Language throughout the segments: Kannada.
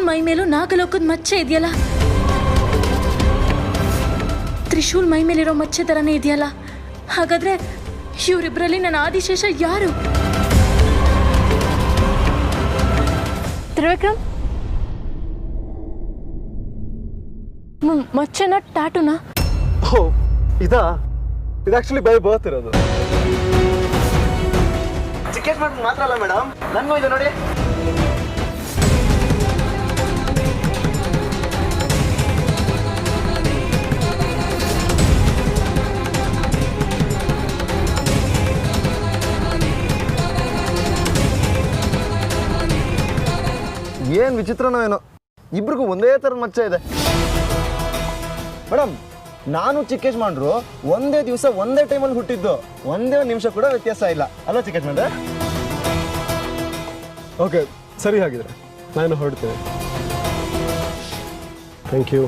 ಮೈ ಮೇಲೂ ನಾಗಲೋಕದ ಮಚ್ಚೆ ಇದೆಯಲ್ಲ, ತ್ರಿಶೂಲ್ ಮೈ ಮೇಲಿರೋ ಮಚ್ಚೆ ತರನೇ ಇದೆಯಲ್ಲ. ಹಾಗಾದ್ರೆ ಇವರಿಬ್ಬರಲ್ಲಿ ನನ್ನ ಆದಿಶೇಷ ಯಾರು? ತ್ರಿವಿಕ್ರಮ್, ಮಚ್ಚೆನ ಟ್ಯಾಟೂನಾ? ಇದು ಆಕ್ಚುಲಿ ಬೈ ಬರ್ತ್ ಇರೋದು. ಟಿಕೆಟ್ ಮಾಡ್ಕೊಂಡು ಮಾತ್ರ ಅಲ್ಲ ಮೇಡಮ್, ನನಗೂ ಇದೆ ನೋಡಿ. ಏನ್ ವಿಚಿತ್ರನೋ ಏನೋ, ಇಬ್ರಿಗೂ ಒಂದೇ ಥರದ ಮಚ್ಚೆ ಇದೆ ಮೇಡಮ್. ನಾನು ಚಿಕ್ಕೇಶ್ ಮಾಡ್ರು ಒಂದೇ ದಿವಸ ಒಂದೇ ಟೈಮಲ್ಲಿ ಹುಟ್ಟಿದ್ದು, ಒಂದೇ ನಿಮಿಷ ಕೂಡ ವ್ಯತ್ಯಾಸ ಇಲ್ಲ ಅಲ್ವಾ ಚಿಕ್ಕೇಶ್ ಮಾಡ್ರೆ? ಓಕೆ ಸರಿ, ಹಾಗಿದ್ರೆ ನಾನು ಹೊರಡ್ತೇನೆ. Thank you.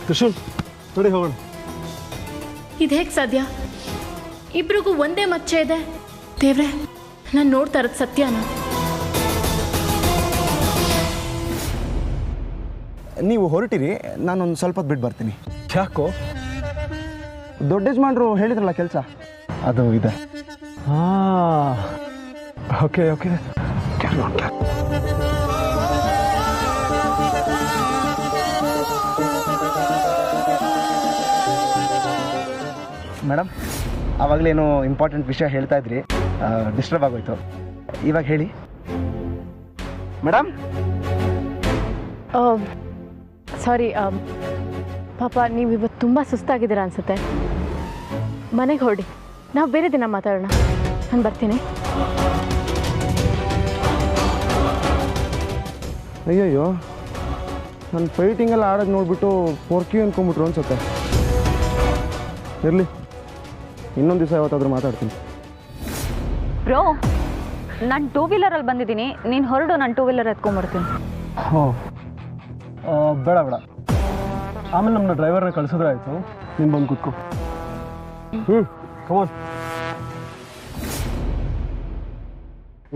ತ್ರಿಶೂಲ್ ನೋಡಿ ಹೋಗೋಣ. ಇದು ಹೇಗೆ ಸಾಧ್ಯ? ಇಬ್ರಿಗೂ ಒಂದೇ ಮಚ್ಚೆ ಇದೆ. ದೇವ್ರೆ, ನಾನು ನೋಡ್ತಾ ಇರೋದು ಸತ್ಯನಾ? ನೀವು ಹೊರಟಿರಿ, ನಾನೊಂದು ಸ್ವಲ್ಪ ಹೊತ್ತು ಬಿಟ್ಟು ಬರ್ತೀನಿ. ಯಾಕೋ? ದೊಡ್ಡ ಯಜಮಾನ್ರು ಹೇಳಿದ್ರಲ್ಲ ಕೆಲಸ, ಅದು ಇದೆ. ಹಾಂ, ಓಕೆ ಓಕೆ. ಮೇಡಮ್, ಆವಾಗಲೇನೋ ಇಂಪಾರ್ಟೆಂಟ್ ವಿಷಯ ಹೇಳ್ತಾ ಇದ್ರಿ, ಡಿಸ್ಟರ್ಬ್ ಆಗೋಯ್ತು. ಇವಾಗ ಹೇಳಿ ಮೇಡಮ್. ಸಾರಿ ಪಾಪ, ನೀವು ಇವತ್ತು ತುಂಬ ಸುಸ್ತಾಗಿದ್ದೀರಾ ಅನಿಸುತ್ತೆ. ಮನೆಗೆ ಹೊರಡಿ, ನಾವು ಬೇರೆ ದಿನ ಮಾತಾಡೋಣ. ನಾನು ಬರ್ತೀನಿ. ಅಯ್ಯಯ್ಯೋ, ನನ್ನ ಫೈಟಿಂಗೆಲ್ಲ ಆಡೋದು ನೋಡಿಬಿಟ್ಟು ಪೊರ್ಕಿ ಅಂದ್ಕೊಂಬಿಟ್ರು ಅನ್ಸುತ್ತೆ. ಇರಲಿ, ಇನ್ನೊಂದು ದಿವಸ ಯಾವತ್ತಾದ್ರೂ ಮಾತಾಡ್ತೀನಿ. ಬ್ರೋ, ನಾನು 2 ವೀಲರಲ್ಲಿ ಬಂದಿದ್ದೀನಿ, ನೀನು ಹೊರಡು, ನಾನು 2 ವೀಲರ್ ಎತ್ಕೊಂಡ್ಬರ್ತೀನಿ. ಬೇಡ ಬೇಡ, ಆಮೇಲೆ ನಮ್ಮ ಡ್ರೈವರ್ನ ಕಳಿಸಿದ್ರೆ ಆಯಿತು. ನೀನು ಬಂದು ಕೂತ್ಕೋ. ಕಮಾನ್.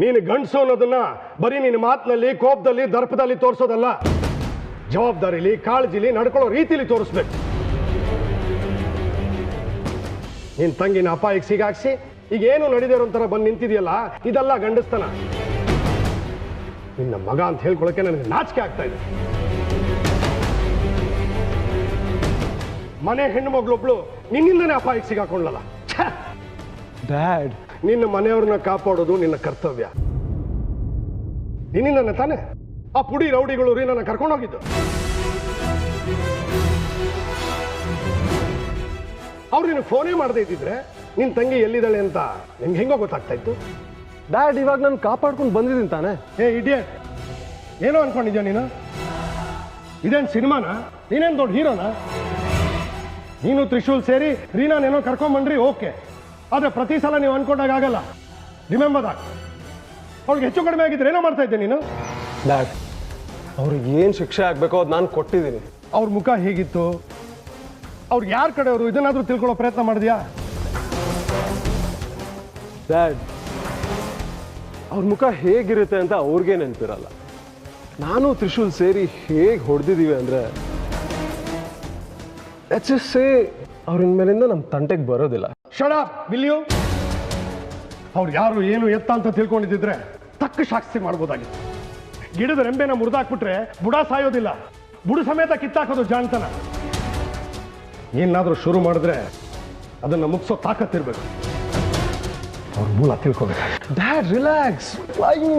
ನೀನು ಗಂಡಸು ಅನ್ನೋದನ್ನ ಬರೀ ನಿನ್ನ ಮಾತಿನಲ್ಲಿ, ಕೋಪದಲ್ಲಿ, ದರ್ಪದಲ್ಲಿ ತೋರಿಸೋದಲ್ಲ, ಜವಾಬ್ದಾರಿಲಿ, ಕಾಳಜಿಲಿ, ನಡ್ಕೊಳ್ಳೋ ರೀತಿಲಿ ತೋರಿಸ್ಬೇಕು. ನಿನ್ನ ತಂಗಿನ ಅಪಾಯಕ್ಕೆ ಸಿಗಾಕ್ಸಿ ಈಗ ಏನು ನಡೆದಿರೋ ಥರ ಬಂದು ನಿಂತಿದೆಯಲ್ಲ, ಇದೆಲ್ಲ ಗಂಡಸ್ತನ. ನಿನ್ನ ಮಗ ಅಂತ ಹೇಳ್ಕೊಳಕ್ಕೆ ನನಗೆ ನಾಚಿಕೆ ಆಗ್ತಾ ಇದೆ. ಮನೆ ಹೆಣ್ಣು ಮಗಳೊಬ್ಳು ನಿನ್ನಿಂದನೇ ಅಪಾಯಕ್ಕೆ ಸಿಗಾಕೊಳ್ಳಲ್ಲ. ಡ್ಯಾಡ್, ನಿನ್ನ ಮನೆಯವ್ರನ್ನ ಕಾಪಾಡೋದು ನಿನ್ನ ಕರ್ತವ್ಯ. ನಿನ್ನಿಂದನೇ ತಾನೆ ಆ ಪುಡಿ ರೌಡಿಗಳು ನನ್ನ ಕರ್ಕೊಂಡೋಗಿದ್ದು. ಅವ್ರು ನಿನ್ನ ಫೋನೇ ಮಾಡದೇ ಇದ್ದಿದ್ರೆ ನಿನ್ನ ತಂಗಿ ಎಲ್ಲಿದ್ದಾಳೆ ಅಂತ ನಿಮ್ಗೆ ಹೆಂಗೋ ಗೊತ್ತಾಗ್ತಾ ಇತ್ತು? ಡ್ಯಾಡ್, ಇವಾಗ ನಾನು ಕಾಪಾಡ್ಕೊಂಡು ಬಂದಿದ್ದೀನಿ ತಾನೆ. ಏ ಇಡಿಯಟ್, ಏನೋ ಅನ್ಕೊಂಡಿದ್ಯಾ ನೀನು? ಇದೇನು ಸಿನಿಮಾನ? ನೀನೇನು ದೊಡ್ಡ ಹೀರೋನಾ? ನೀನು ತ್ರಿಶೂಲ್ ಸೇರಿ ರೀನಾನೇನೋ ಕರ್ಕೊಂಬಂದ್ರಿ, ಓಕೆ. ಆದರೆ ಪ್ರತಿ ಸಲ ನೀವು ಅನ್ಕೊಂಡಾಗ ಆಗಲ್ಲ. Remember that. ಅವ್ಳಿಗೆ ಹೆಚ್ಚು ಕಡಿಮೆ ಆಗಿದ್ರೆ ಏನೋ ಮಾಡ್ತಾ ಇದ್ದೆ ನೀನು. ಡ್ಯಾಡ್, ಅವ್ರಿಗೆ ಏನು ಶಿಕ್ಷೆ ಆಗಬೇಕೋ ಅದು ನಾನು ಕೊಟ್ಟಿದ್ದೀನಿ. ಅವ್ರ ಮುಖ ಹೇಗಿತ್ತು, ಅವ್ರಿಗೆ ಯಾರ ಕಡೆಯವರು, ಇದನ್ನಾದ್ರೂ ತಿಳ್ಕೊಳ್ಳೋ ಪ್ರಯತ್ನ ಮಾಡಿದ್ಯಾ? ಡ್ಯಾಡ್, ಅವ್ರ ಮುಖ ಹೇಗಿರುತ್ತೆ ಅಂತ ಅವ್ರಿಗೆ ನೆನಪಿರಲ್ಲ. ನಾನು ತ್ರಿಶೂಲ್ ಸೇರಿ ಹೇಗೆ ಹೊಡೆದಿದ್ದೀವಿ ಅಂದರೆ, ಲೆಟ್ಸ್ ಜಸ್ಟ್ ಸೇ ಅವ್ರ ಇನ್ಮೇಲಿಂದ ನಮ್ಮ ತಂಟೆಗೆ ಬರೋದಿಲ್ಲ. Shut up will you? ಅವ್ರು ಯಾರು ಏನು ಎತ್ತ ಅಂತ ತಿಳ್ಕೊಂಡಿದ್ದಿದ್ರೆ ತಕ್ಕ ಶಾಸ್ತಿ ಮಾಡ್ಬೋದಾಗಿತ್ತು. ಗಿಡದ ರೆಂಬೆನ ಮುರಿದಾಕ್ಬಿಟ್ರೆ ಬುಡ ಸಾಯೋದಿಲ್ಲ, ಬುಡ ಸಮೇತ ಕಿತ್ತಾಕೋದು ಜಾಣ್ತನ. ಏನಾದರೂ ಶುರು ಮಾಡಿದ್ರೆ ಅದನ್ನು ಮುಗಿಸೋ ತಾಕತ್ತಿರ್ಬೇಕು. ಅವ್ರ ಮೂಲ ತಿಳ್ಕೋಬೇಕು. Dad, relax. Why you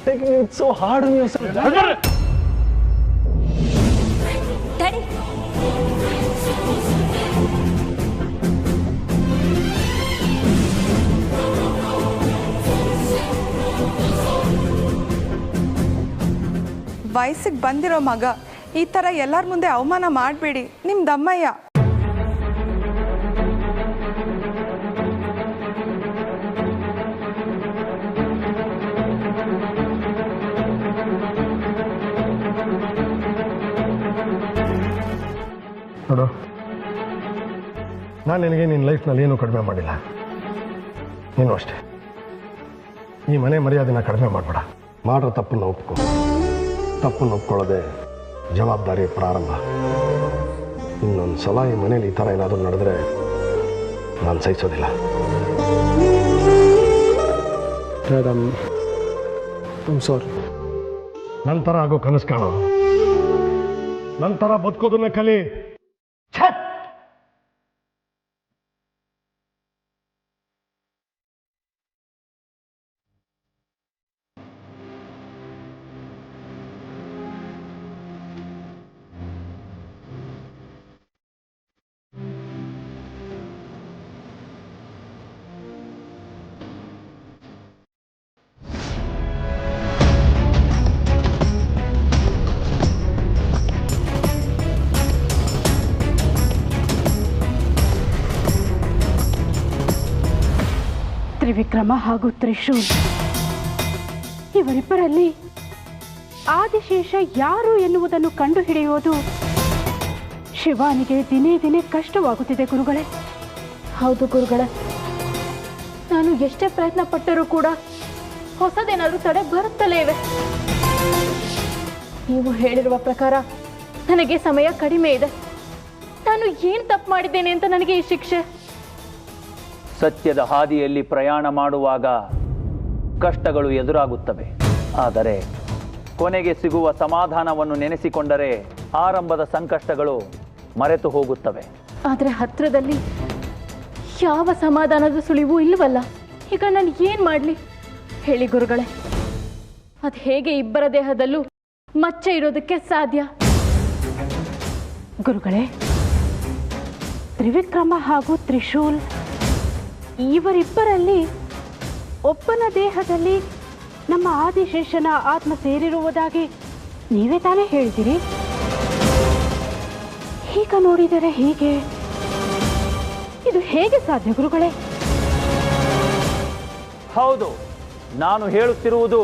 taking it so hard on yourself? Daddy, ವಯಸ್ಸಿಗೆ ಬಂದಿರೋ ಮಗ ಈ ಥರ ಎಲ್ಲರ ಮುಂದೆ ಅವಮಾನ ಮಾಡಬೇಡಿ. ನಿಮ್ದು ಅಮ್ಮಯ್ಯ. ನೋಡು, ನಾನು ನಿನಗೆ ನಿನ್ನ ಲೈಫ್ನಲ್ಲಿ ಏನೂ ಕಡಿಮೆ ಮಾಡಿಲ್ಲ. ನೀನು ಅಷ್ಟೇ. ಈ ಮನೆ ಮರ್ಯಾದೆನ ಕಡಿಮೆ ಮಾಡಬೇಡ. ಮಾಡೋ ತಪ್ಪನ್ನು ಒಪ್ಕೊ. ತಪ್ಪನ್ನು ಒಪ್ಕೊಳ್ಳೋದೆ ಜವಾಬ್ದಾರಿ ಪ್ರಾರಂಭ. ಇನ್ನೊಂದು ಸಲ ಈ ಮನೇಲಿ ಈ ಥರ ಏನಾದರೂ ನಡೆದ್ರೆ ನಾನು ಸಹಿಸೋದಿಲ್ಲ. ಸಾರಿ. ನಂತರ ಆಗೋ ಕನಸು ಕಾಣೋ, ನಂತರ ಬದುಕೋದನ್ನ ಕಲಿ. ತ್ರಿವಿಕ್ರಮ ಹಾಗೂ ತ್ರಿಶೂಲ್ ಇವರಿಬ್ಬರಲ್ಲಿ ಆದಿಶೇಷ ಯಾರು ಎನ್ನುವುದನ್ನು ಕಂಡುಹಿಡಿಯುವುದು ಶಿವಾನಿಗೆ ದಿನೇ ದಿನೇ ಕಷ್ಟವಾಗುತ್ತಿದೆ ಗುರುಗಳೇ. ಹೌದು ಗುರುಗಳೇ, ನಾನು ಎಷ್ಟೇ ಪ್ರಯತ್ನ ಪಟ್ಟರೂ ಕೂಡ ಹೊಸದೇನಾದರೂ ತಡೆ ಬರುತ್ತಲೇ ಇವೆ. ನೀವು ಹೇಳಿರುವ ಪ್ರಕಾರ ನನಗೆ ಸಮಯ ಕಡಿಮೆ ಇದೆ. ನಾನು ಏನು ತಪ್ಪು ಮಾಡಿದ್ದೇನೆ ಅಂತ ನನಗೆ ಈ ಶಿಕ್ಷೆ? ಸತ್ಯದ ಹಾದಿಯಲ್ಲಿ ಪ್ರಯಾಣ ಮಾಡುವಾಗ ಕಷ್ಟಗಳು ಎದುರಾಗುತ್ತವೆ. ಆದರೆ ಕೊನೆಗೆ ಸಿಗುವ ಸಮಾಧಾನವನ್ನು ನೆನೆಸಿಕೊಂಡರೆ ಆರಂಭದ ಸಂಕಷ್ಟಗಳು ಮರೆತು ಹೋಗುತ್ತವೆ. ಆದರೆ ಹತ್ತಿರದಲ್ಲಿ ಯಾವ ಸಮಾಧಾನದ ಸುಳಿವು ಇಲ್ಲವಲ್ಲ. ಈಗ ನಾನು ಏನು ಮಾಡಲಿ ಹೇಳಿ ಗುರುಗಳೇ? ಅದು ಹೇಗೆ ಇಬ್ಬರ ದೇಹದಲ್ಲೂ ಮಚ್ಚೆ ಇರೋದಕ್ಕೆ ಸಾಧ್ಯ? ಗುರುಗಳೇ, ತ್ರಿವಿಕ್ರಮ ಹಾಗೂ ತ್ರಿಶೂಲ್ ಇವರಿಬ್ಬರಲ್ಲಿ ಒಬ್ಬನ ದೇಹದಲ್ಲಿ ನಮ್ಮ ಆದಿಶೇಷನ ಆತ್ಮ ಸೇರಿರುವುದಾಗಿ ನೀವೇ ತಾನೇ ಹೇಳಿದಿರಿ. ಈಗ ನೋಡಿದರೆ ಹೀಗೆ ಇದು ಹೇಗೆ ಸಾಧ್ಯ ಗುರುಗಳೇ? ಹೌದು, ನಾನು ಹೇಳುತ್ತಿರುವುದು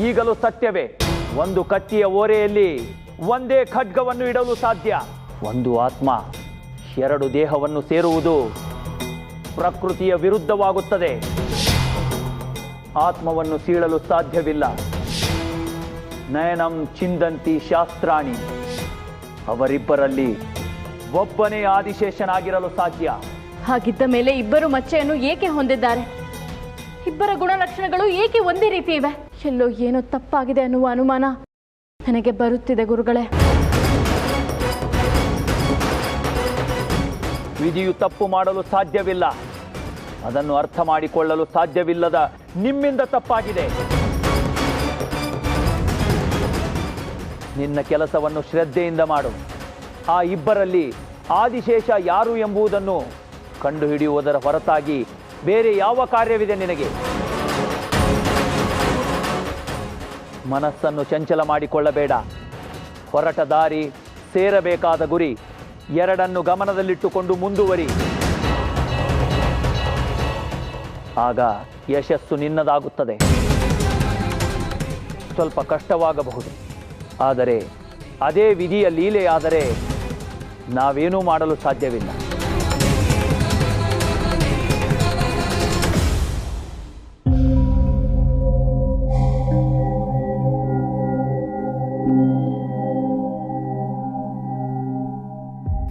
ಈಗಲೂ ಸತ್ಯವೇ. ಒಂದು ಕತ್ತಿಯ ಓರೆಯಲ್ಲಿ ಒಂದೇ ಖಡ್ಗವನ್ನು ಇಡಲು ಸಾಧ್ಯ. ಒಂದು ಆತ್ಮ ಎರಡು ದೇಹವನ್ನು ಸೇರುವುದು ಪ್ರಕೃತಿಯ ವಿರುದ್ಧವಾಗುತ್ತದೆ. ಆತ್ಮವನ್ನು ಸೀಳಲು ಸಾಧ್ಯವಿಲ್ಲ. ನಯನಂ ಚಿಂದಂತಿ ಶಾಸ್ತ್ರಾಣಿ. ಅವರಿಬ್ಬರಲ್ಲಿ ಒಬ್ಬನೇ ಆದಿಶೇಷನಾಗಿರಲು ಸಾಧ್ಯ. ಹಾಗಿದ್ದ ಮೇಲೆ ಇಬ್ಬರು ಮಚ್ಚೆಯನ್ನು ಏಕೆ ಹೊಂದಿದ್ದಾರೆ? ಇಬ್ಬರ ಗುಣಲಕ್ಷಣಗಳು ಏಕೆ ಒಂದೇ ರೀತಿ ಇವೆ? ಎಲ್ಲೋ ಏನೋ ತಪ್ಪಾಗಿದೆ ಅನ್ನುವ ಅನುಮಾನ ನನಗೆ ಬರುತ್ತಿದೆ ಗುರುಗಳೇ. ವಿಧಿಯು ತಪ್ಪು ಮಾಡಲು ಸಾಧ್ಯವಿಲ್ಲ. ಅದನ್ನು ಅರ್ಥ ಮಾಡಿಕೊಳ್ಳಲು ಸಾಧ್ಯವಿಲ್ಲದ ನಿಮ್ಮಿಂದ ತಪ್ಪಾಗಿದೆ. ನಿನ್ನ ಕೆಲಸವನ್ನು ಶ್ರದ್ಧೆಯಿಂದ ಮಾಡು. ಆ ಇಬ್ಬರಲ್ಲಿ ಆದಿಶೇಷ ಯಾರು ಎಂಬುದನ್ನು ಕಂಡುಹಿಡಿಯುವುದರ ಹೊರತಾಗಿ ಬೇರೆ ಯಾವ ಕಾರ್ಯವಿದೆ ನಿನಗೆ? ಮನಸ್ಸನ್ನು ಚಂಚಲ ಮಾಡಿಕೊಳ್ಳಬೇಡ. ಹೊರಟ ದಾರಿ, ಸೇರಬೇಕಾದ ಗುರಿ ಎರಡನ್ನು ಗಮನದಲ್ಲಿಟ್ಟುಕೊಂಡು ಮುಂದುವರಿ. ಆಗ ಯಶಸ್ಸು ನಿನ್ನದಾಗುತ್ತದೆ. ಸ್ವಲ್ಪ ಕಷ್ಟವಾಗಬಹುದು, ಆದರೆ ಅದೇ ವಿಧಿಯ ಲೀಲೆಯಾದರೆ ನಾವೇನೂ ಮಾಡಲು ಸಾಧ್ಯವಿಲ್ಲ.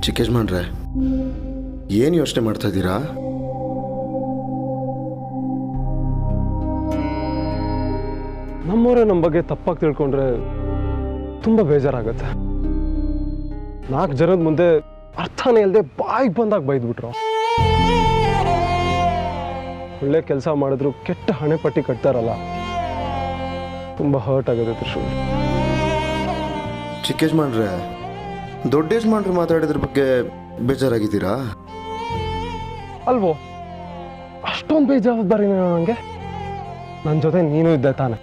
ಚಿಕ್ಕೇಶ್ಮಣ್ರೆ, ಏನು ಯೋಚನೆ ಮಾಡ್ತಾ ಇದ್ದೀರಾ? ನಮ್ಮವರೇ ನಮ್ಮ ಬಗ್ಗೆ ತಪ್ಪಾಗಿ ತಿಳ್ಕೊಂಡ್ರೆ ತುಂಬ ಬೇಜಾರಾಗತ್ತೆ. 4 ಜನದ ಮುಂದೆ ಅರ್ಥನೇ ಇಲ್ಲದೆ ಬಾಯಿಗೆ ಬಂದಾಗ ಬೈದ್ಬಿಟ್ರು. ಒಳ್ಳೆ ಕೆಲಸ ಮಾಡಿದ್ರು ಕೆಟ್ಟ ಹಣೆ ಪಟ್ಟಿ ಕಟ್ತಾರಲ್ಲ, ತುಂಬ ಹರ್ಟ್ ಆಗುತ್ತೆ ತ್ರಿಶೂಲ್. ಚಿಕ್ಕೇಶ್ಮಣ್ರೆ, ದೊಡ್ಡ ಯಜಮಾನ್ರು ಮಾತಾಡಿದ್ರ ಬಗ್ಗೆ ಬೇಜಾರಾಗಿದ್ದೀರಾ? ಅಲ್ವೋ, ಅಷ್ಟೊಂದು ಬೇಜವಾಬ್ದಾರಿ ನನಗೆ. ನನ್ನ ಜೊತೆ ನೀನು ಇದ್ದೆ ತಾನೆ.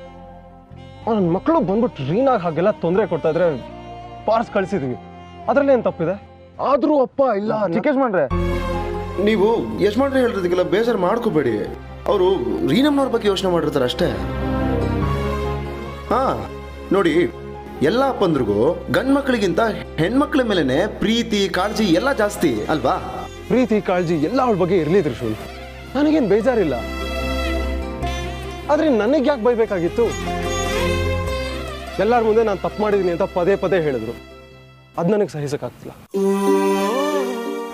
ನನ್ನ ಮಕ್ಕಳು ಬಂದ್ಬಿಟ್ಟು ರೀನಾಗ ಹಾಗೆಲ್ಲ ತೊಂದರೆ ಕೊಡ್ತಾ ಇದ್ರೆ ಪಾರ್ಸ್ ಕಳಿಸಿದ್ವಿ. ಅದರಲ್ಲಿ ಏನು ತಪ್ಪಿದೆ? ಆದರೂ ಅಪ್ಪ ಇಲ್ಲ. ಚಿಕ್ಕೇಶ್ಮಣ್ರೆ, ನೀವು ಯಜಮಾನ್ರೆ ಹೇಳಿರೋದಕ್ಕೆಲ್ಲ ಬೇಜಾರು ಮಾಡ್ಕೋಬೇಡಿ. ಅವರು ರೀನಮ್ನವ್ರ ಬಗ್ಗೆ ಯೋಚನೆ ಮಾಡಿರ್ತಾರೆ ಅಷ್ಟೇ. ಹಾ ನೋಡಿ, ಎಲ್ಲ ಅಪ್ಪಂದ್ರಿಗೂ ಗಂಡು ಮಕ್ಕಳಿಗಿಂತ ಹೆಣ್ಮಕ್ಳ ಮೇಲೆನೆ ಪ್ರೀತಿ ಕಾಳಜಿ ಎಲ್ಲ ಜಾಸ್ತಿ ಅಲ್ವಾ? ಪ್ರೀತಿ ಕಾಳಜಿ ಎಲ್ಲ ಅವಳ ಬಗ್ಗೆ ಇರಲಿ ತ್ರಿಶೂಲ್, ನನಗೇನು ಬೇಜಾರಿಲ್ಲ. ಆದ್ರೆ ನನಗೆ ಯಾಕೆ ಬೈಬೇಕಾಗಿತ್ತು? ಎಲ್ಲರ ಮುಂದೆ ನಾನು ತಪ್ಪು ಮಾಡಿದ್ದೀನಿ ಅಂತ ಪದೇ ಪದೇ ಹೇಳಿದ್ರು. ಅದು ನನಗೆ ಸಹಿಸೋಕ್ಕಾಗ್ತಿಲ್ಲ.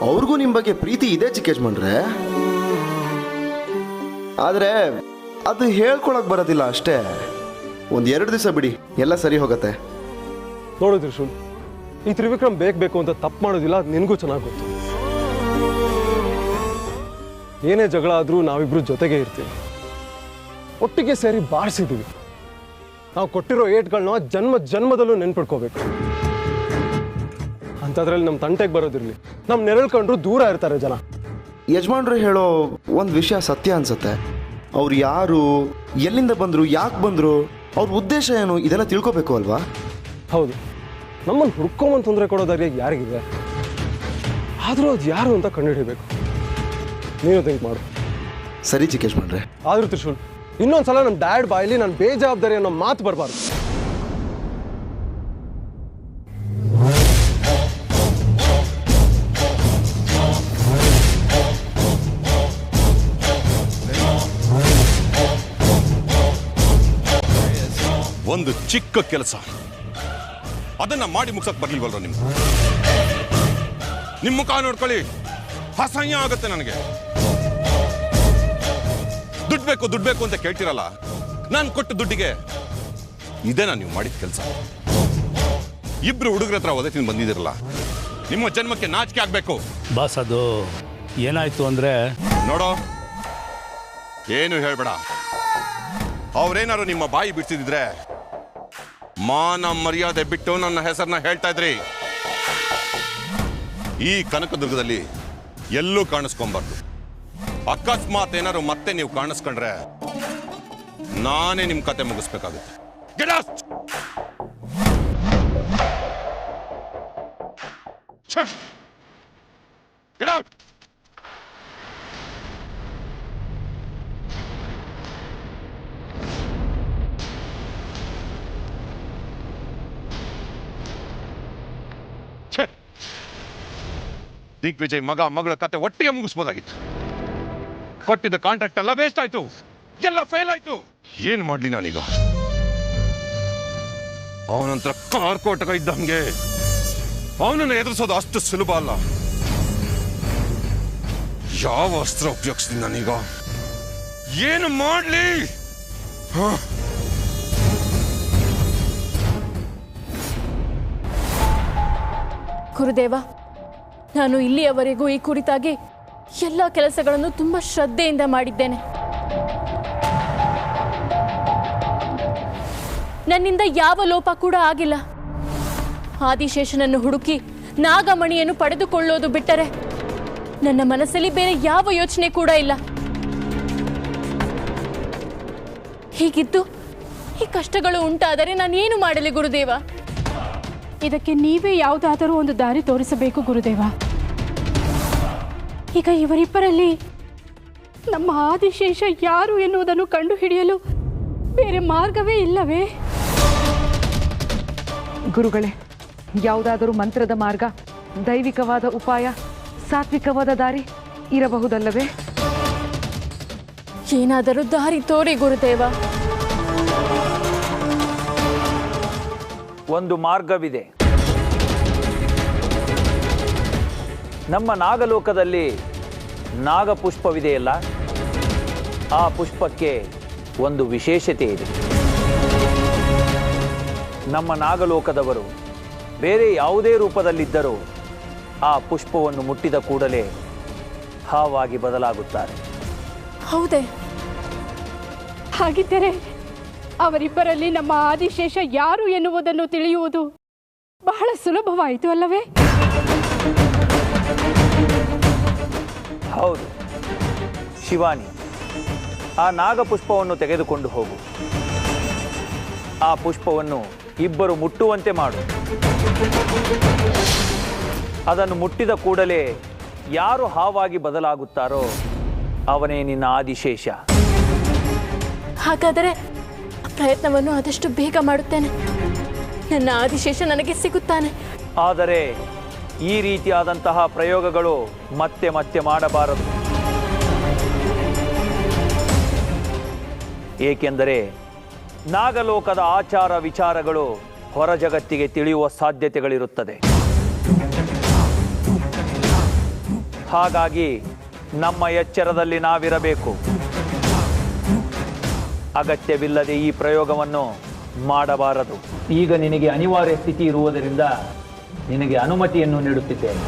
ಅವ್ರಿಗೂ ನಿಮ್ಮ ಬಗ್ಗೆ ಪ್ರೀತಿ ಇದೆ ಚಿಕ್ಕ ಯಜಮಾನ್ರೆ, ಆದರೆ ಅದು ಹೇಳ್ಕೊಳಕ್ ಬರೋದಿಲ್ಲ ಅಷ್ಟೇ. 1-2 ದಿವಸ ಬಿಡಿ, ಎಲ್ಲ ಸರಿ ಹೋಗತ್ತೆ. ನೋಡು ತ್ರಿಶೂಲ್, ಈ ತ್ರಿವಿಕ್ರಮ್ ಬೇಕು ಅಂತ ತಪ್ಪು ಮಾಡೋದಿಲ್ಲ, ಅದು ನಿನಗೂ ಚೆನ್ನಾಗಿ ಗೊತ್ತು. ಏನೇ ಜಗಳ ಆದರೂ ನಾವಿಬ್ರು ಜೊತೆಗೆ ಇರ್ತೀವಿ, ಒಟ್ಟಿಗೆ ಸೇರಿ ಬಾರಿಸಿದ್ದೀವಿ. ನಾವು ಕೊಟ್ಟಿರೋ ಏಟ್ಗಳನ್ನ ಜನ್ಮ ಜನ್ಮದಲ್ಲೂ ನೆನ್ಪಿಡ್ಕೋಬೇಕು. ಅಂಥದ್ರಲ್ಲಿ ನಮ್ಮ ತಂಟೆಗೆ ಬರೋದಿರಲಿ, ನಮ್ಮ ನೆರಳ್ಕೊಂಡ್ರು ದೂರ ಇರ್ತಾರೆ ಜನ. ಯಜಮಾನ್ರು ಹೇಳೋ ಒಂದು ವಿಷಯ ಸತ್ಯ ಅನ್ಸುತ್ತೆ. ಅವ್ರು ಯಾರು, ಎಲ್ಲಿಂದ ಬಂದರು, ಯಾಕೆ ಬಂದರು, ಅವ್ರ ಉದ್ದೇಶ ಏನು, ಇದೆಲ್ಲ ತಿಳ್ಕೊಬೇಕು ಅಲ್ವಾ? ಹೌದು, ನಮ್ಮನ್ನು ಹುಡ್ಕೊಂಬಂದು ತೊಂದರೆ ಕೊಡೋ ದಾರಿ ಯಾರಿಗಿದೆ? ಆದರೂ ಅದು ಯಾರು ಅಂತ ಕಂಡುಹಿಡಿಬೇಕು. ನೀನು ಥಿಂಕ್ ಮಾಡು. ಸರಿ ಚಿಕ್ಕ ಯಜಮಾನ್ರೆ. ಆದರೂ ತ್ರಿಶೂಲ್, ಇನ್ನೊಂದ್ಸಲ ನಮ್ಮ ಡ್ಯಾಡ್ ಬಾಯಲ್ಲಿ ನಾನು ಬೇಜವಾಬ್ದಾರಿ ಅನ್ನೋ ಮಾತು ಬರಬಾರ್ದು. ಒಂದು ಚಿಕ್ಕ ಕೆಲಸ, ಅದನ್ನ ಮಾಡಿ ಮುಗ್ಸಕ್ ಬರ್ಲಿಲ್ವಲ್ರ ನಿಮ್ಗೆ? ನಿಮ್ಮ ಮುಖ ನೋಡ್ಕೊಳ್ಳಿ, ಅಸಹ್ಯ ಆಗುತ್ತೆ ನನಗೆ. ದುಡ್ಡು ಬೇಕು ಅಂತ ಕೇಳ್ತಿರಲ್ಲ, ನಾನು ಕೊಟ್ಟ ದುಡ್ಡಿಗೆ ಇದೇನಾ ನೀವು ಮಾಡಿದ ಕೆಲಸ? ಇಬ್ರು ಹುಡುಗರ ಹತ್ರ ಒದೆ ತಿಂದು ಬಂದಿದ್ದೀರಲ್ಲ, ನಿಮ್ಮ ಜನ್ಮಕ್ಕೆ ನಾಚಿಕೆ ಆಗ್ಬೇಕು. ಬಾಸ್, ಅದು ಏನಾಯ್ತು ಅಂದ್ರೆ, ನೋಡೋ, ಏನು ಹೇಳ್ಬೇಡ. ಅವ್ರೇನಾರು ನಿಮ್ಮ ಬಾಯಿ ಬಿಡ್ಸಿದ್ರೆ ಮಾನ ಮರ್ಯಾದೆ ಬಿಟ್ಟು ನನ್ನ ಹೆಸರನ್ನ ಹೇಳ್ತಾ ಇದ್ರಿ. ಈ ಕನಕದುರ್ಗದಲ್ಲಿ ಎಲ್ಲೂ ಕಾಣಿಸ್ಕೊಂಬಾರ್ದು. ಅಕಸ್ಮಾತ್ ಏನಾರು ಮತ್ತೆ ನೀವು ಕಾಣಿಸ್ಕೊಂಡ್ರೆ ನಾನೇ ನಿಮ್ ಕತೆ ಮುಗಿಸ್ಬೇಕಾಗುತ್ತೆ. Get out! Get out! Digvijay ಮಗಳ ಕತೆ ಒಟ್ಟಿಗೆ ಮುಗಿಸ್ಬೋದಾಗಿತ್ತು. ಕೊಟ್ಟಿದ್ದ ಕಾಂಟ್ರಾಕ್ಟ್ ಎಲ್ಲ ವೇಸ್ಟ್ ಆಯ್ತು, ಎಲ್ಲ ಫೇಲ್ ಆಯ್ತು. ಏನ್ ಮಾಡ್ಲಿ ನಾನೀಗ? ಅವನಂತರ ಕಾರ್ಕೋಟಕ ಇದ್ದಂಗೆ, ಅವನನ್ನು ಎದುರಿಸೋದು ಅಷ್ಟು ಸುಲಭ ಅಲ್ಲ. ಯಾವ ಅಸ್ತ್ರ ಉಪಯೋಗಿಸ್ತೀನಿ ನಾನೀಗ? ಏನು ಮಾಡ್ಲಿ? ಗುರುದೇವ, ನಾನು ಇಲ್ಲಿಯವರೆಗೂ ಈ ಕುರಿತಾಗಿ ಎಲ್ಲ ಕೆಲಸಗಳನ್ನು ತುಂಬ ಶ್ರದ್ಧೆಯಿಂದ ಮಾಡಿದ್ದೇನೆ. ನನ್ನಿಂದ ಯಾವ ಲೋಪ ಕೂಡ ಆಗಿಲ್ಲ. ಆದಿಶೇಷನನ್ನು ಹುಡುಕಿ ನಾಗಮಣಿಯನ್ನು ಪಡೆದುಕೊಳ್ಳೋದು ಬಿಟ್ಟರೆ ನನ್ನ ಮನಸ್ಸಲ್ಲಿ ಬೇರೆ ಯಾವ ಯೋಚನೆ ಕೂಡ ಇಲ್ಲ. ಹೀಗಿದ್ದು ಈ ಕಷ್ಟಗಳು ಉಂಟಾದರೆ ನಾನು ಏನು ಮಾಡಲಿ ಗುರುದೇವ? ಇದಕ್ಕೆ ನೀವೇ ಯಾವುದಾದರೂ ಒಂದು ದಾರಿ ತೋರಿಸಬೇಕು ಗುರುದೇವ. ಈಗ ಇವರಿಬ್ಬರಲ್ಲಿ ನಮ್ಮ ಆದಿಶೇಷ ಯಾರು ಎನ್ನುವುದನ್ನು ಕಂಡುಹಿಡಿಯಲು ಬೇರೆ ಮಾರ್ಗವೇ ಇಲ್ಲವೇ? ಗುರುಗಳೇ, ಯಾವುದಾದರೂ ಮಂತ್ರದ ಮಾರ್ಗ, ದೈವಿಕವಾದ ಉಪಾಯ, ಸಾತ್ವಿಕವಾದ ದಾರಿ ಇರಬಹುದಲ್ಲವೇ? ಏನಾದರೂ ದಾರಿ ತೋರಿ ಗುರುದೇವ. ಒಂದು ಮಾರ್ಗವಿದೆ. ನಮ್ಮ ನಾಗಲೋಕದಲ್ಲಿ ನಾಗಪುಷ್ಪವಿದೆಯಲ್ಲ, ಆ ಪುಷ್ಪಕ್ಕೆ ಒಂದು ವಿಶೇಷತೆ ಇದೆ. ನಮ್ಮ ನಾಗಲೋಕದವರು ಬೇರೆ ಯಾವುದೇ ರೂಪದಲ್ಲಿದ್ದರೂ ಆ ಪುಷ್ಪವನ್ನು ಮುಟ್ಟಿದ ಕೂಡಲೇ ಹಾವಾಗಿ ಬದಲಾಗುತ್ತಾರೆ. ಹೌದೇ? ಹಾಗಿದ್ದರೆ ಅವರಿಬ್ಬರಲ್ಲಿ ನಮ್ಮ ಆದಿಶೇಷ ಯಾರು ಎನ್ನುವುದನ್ನು ತಿಳಿಯುವುದು ಬಹಳ ಸುಲಭವಾಯಿತು ಅಲ್ಲವೇ? ಹೌದು ಶಿವಾನಿ, ಆ ನಾಗಪುಷ್ಪವನ್ನು ತೆಗೆದುಕೊಂಡು ಹೋಗು. ಆ ಪುಷ್ಪವನ್ನು ಇಬ್ಬರು ಮುಟ್ಟುವಂತೆ ಮಾಡು. ಅದನ್ನು ಮುಟ್ಟಿದ ಕೂಡಲೇ ಯಾರು ಹಾವಾಗಿ ಬದಲಾಗುತ್ತಾರೋ ಅವನೇ ನಿನ್ನ ಆದಿಶೇಷ. ಹಾಗಾದರೆ ಪ್ರಯತ್ನವನ್ನು ಆದಷ್ಟು ಬೇಗ ಮಾಡುತ್ತೇನೆ. ನನ್ನ ಆದಿಶೇಷ ನನಗೆ ಸಿಗುತ್ತಾನೆ. ಆದರೆ ಈ ರೀತಿಯಾದಂತಹ ಪ್ರಯೋಗಗಳು ಮತ್ತೆ ಮತ್ತೆ ಮಾಡಬಾರದು. ಏಕೆಂದರೆ ನಾಗಲೋಕದ ಆಚಾರ ವಿಚಾರಗಳು ಹೊರ ಜಗತ್ತಿಗೆ ತಿಳಿಯುವ ಸಾಧ್ಯತೆಗಳಿರುತ್ತದೆ. ಹಾಗಾಗಿ ನಮ್ಮ ಎಚ್ಚರದಲ್ಲಿ ನಾವಿರಬೇಕು. ಅಗತ್ಯವಿಲ್ಲದೆ ಈ ಪ್ರಯೋಗವನ್ನು ಮಾಡಬಾರದು. ಈಗ ನಿನಗೆ ಅನಿವಾರ್ಯ ಸ್ಥಿತಿ ಇರುವುದರಿಂದ ನಿನಗೆ ಅನುಮತಿಯನ್ನು ನೀಡುತ್ತಿದ್ದೇನೆ.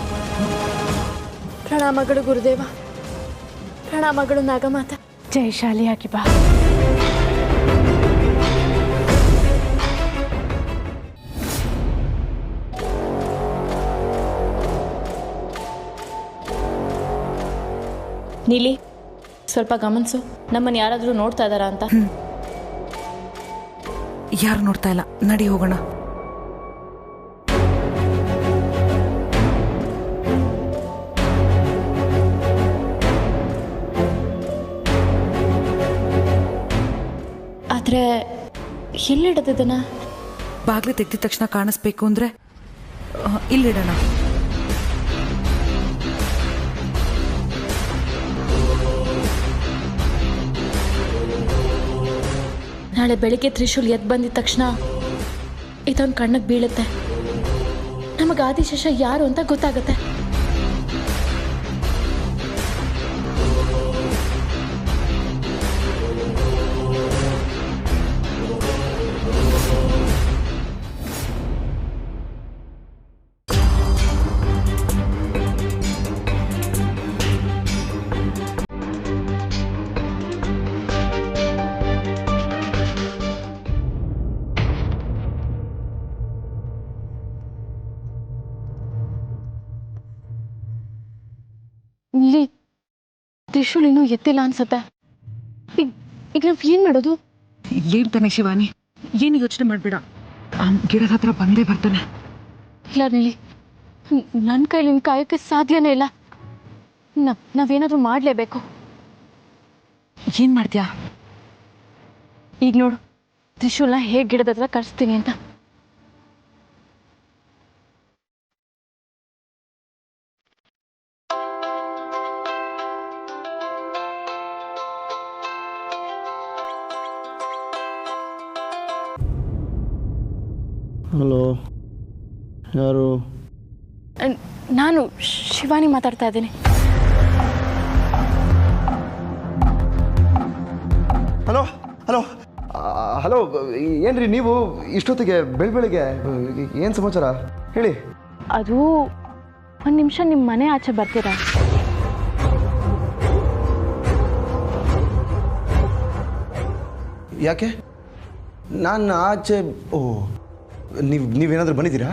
ಪ್ರಣಾಮಗಳು ಗುರುದೇವ. ಪ್ರಣಾಮಗಳು ನಾಗಮಾತ. ಜಯಶಾಲಿಯಾಗಿ ಬಾ. ನೀಲಿ, ಸ್ವಲ್ಪ ಗಮನಿಸು. ನಮ್ಮನ್ನು ಯಾರಾದರೂ ನೋಡ್ತಾ ಇದ್ದಾರಾ ಅಂತ. ಯಾರು ನೋಡ್ತಾ ಇಲ್ಲ, ನಡಿ ಹೋಗೋಣ. ಆದರೆ ಎಲ್ಲಿಡೋದನ್ನ? ಬಾಗ್ಲು ತೆಗೆದ ತಕ್ಷಣ ಕಾಣಿಸ್ಬೇಕು ಅಂದ್ರೆ ಇಲ್ಲಿಡೋಣ. ನಾಳೆ ಬೆಳಿಗ್ಗೆ ತ್ರಿಶೂಲ್ ಎದ್ದು ಬಂದಿದ ತಕ್ಷಣ ಇದೊಂದು ಕಣ್ಣಿಗೆ ಬೀಳುತ್ತೆ. ನಮಗೆ ಆದಿಶೇಷ ಯಾರು ಅಂತ ಗೊತ್ತಾಗುತ್ತೆ. ಇಲ್ಲಿ ತ್ರಿಶೂಲ್ ಇನ್ನೂ ಎತ್ತಿಲ್ಲ ಅನ್ಸತ್ತೆ. ಈಗ ನಾವು ಏನು ಮಾಡೋದು? ಏನ್ ತಾನೆ ಶಿವಾನಿ, ಏನು ಯೋಚನೆ ಮಾಡ್ಬೇಡ. ಆ ಗಿಡದ ಹತ್ರ ಬಂದೇ ಬರ್ತಾನೆ. ಇಲ್ಲ ನೀಲಿ, ನನ್ನ ಕೈಲಿ ಕಾಯೋಕ್ಕೆ ಸಾಧ್ಯನೇ ಇಲ್ಲ. ನಾವೇನಾದರೂ ಮಾಡಲೇಬೇಕು. ಏನ್ ಮಾಡ್ತೀಯಾ? ಈಗ ನೋಡು, ತ್ರಿಶೂಲ್ನ ಹೇಗೆ ಗಿಡದ ಹತ್ರ ಕರೆಸ್ತೀನಿ ಅಂತ. ಹಲೋ, ಯಾರು? ನಾನು ಶಿವಾನಿ ಮಾತಾಡ್ತಾ ಇದ್ದೀನಿ. ಹಲೋ ಹಲೋ ಹಲೋ, ಏನ್ರಿ ನೀವು ಇಷ್ಟೊತ್ತಿಗೆ ಬೆಳಗ್ಗೆ ಏನು ಸಮಾಚಾರ ಹೇಳಿ? ಅದು ಒಂದು ನಿಮಿಷ ನಿಮ್ಮ ಮನೆ ಆಚೆ ಬರ್ತೀರಾ? ಯಾಕೆ? ನಾನು ಆಚೆ? ಓ, ನೀವೇನಾದರೂ ಬಂದಿದ್ದೀರಾ?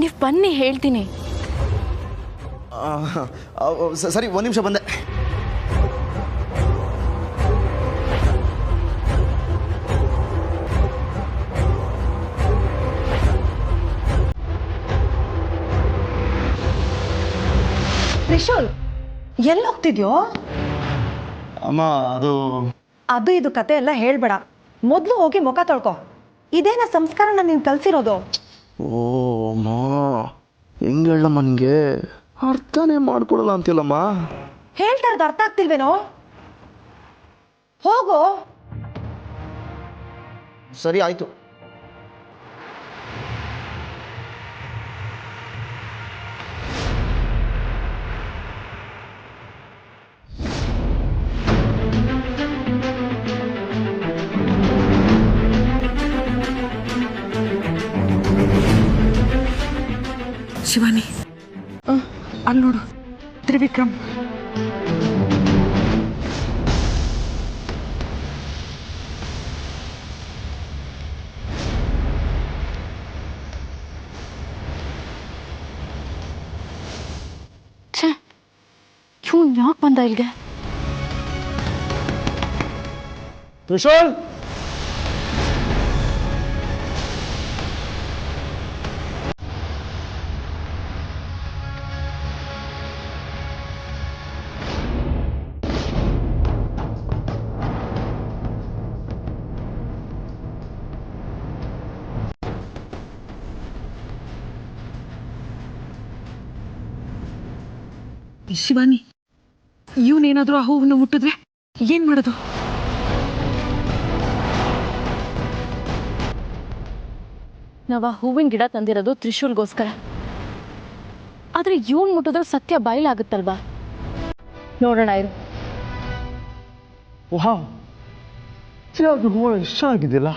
ನೀವು ಬನ್ನಿ, ಹೇಳ್ತೀನಿ. ಸರಿ, ಒಂದು ನಿಮಿಷ ಬಂದೆ. ತ್ರಿಶೂಲ್, ಎಲ್ಲಿ ಹೋಗ್ತಿದ್ಯೋ? ಅಮ್ಮ, ಅದು ಇದು ಕತೆ ಎಲ್ಲ ಹೇಳ್ಬೇಡ. ಮೊದಲು ಹೋಗಿ ಮುಖ ತೊಳ್ಕೊ. ಇದೇನ ಸಂಸ್ಕಾರನ ನೀನು ಕಲ್ಸಿರೋದು? ಓ ಅಮ್ಮ, ಹೆಂಗೆ ಹೇಳಮ್ಮ, ನನಗೆ ಅರ್ಥನೇ ಮಾಡ್ಕೊಡಲ್ಲ ಅಂತೀಯಲ್ಲಮ್ಮ. ಹೇಳ್ತಾ ಇರೋದು ಅರ್ಥ ಆಗ್ತಿಲ್ವೇನೋ? ಹೋಗೋ. ಸರಿ, ಆಯಿತು. ಶಿವಾನಿ, ಅಲ್ಲಿ ನೋಡು, ತ್ರಿವಿಕ್ರಮ್. ಛೇ, ಇವನು ಯಾಕೆ ಬಂದ ಇಲ್ಲಿಗೆ? ತ್ರಿಶೂಲ್, ಶಿವಾನಿ, ಇವನೇನಾದ್ರೂ ಆ ಹೂವನ್ನು ಮುಟ್ಟಿದ್ರೆ ಏನ್ ಮಾಡೋದು? ನಾವು ಆ ಹೂವಿನ ಗಿಡ ತಂದಿರೋದು ತ್ರಿಶೂಲ್ಗೋಸ್ಕರ. ಆದರೆ ಇವನ್ ಮುಟ್ಟಿದ್ರೆ ಸತ್ಯ ಬಯಲಾಗುತ್ತಲ್ವಾ? ನೋಡೋಣ ಇರು. ವಾಹ್, ಇದು ಹೂವು ಎಷ್ಟು ಚೆನ್ನಾಗಿದೆಯಲ್ಲ.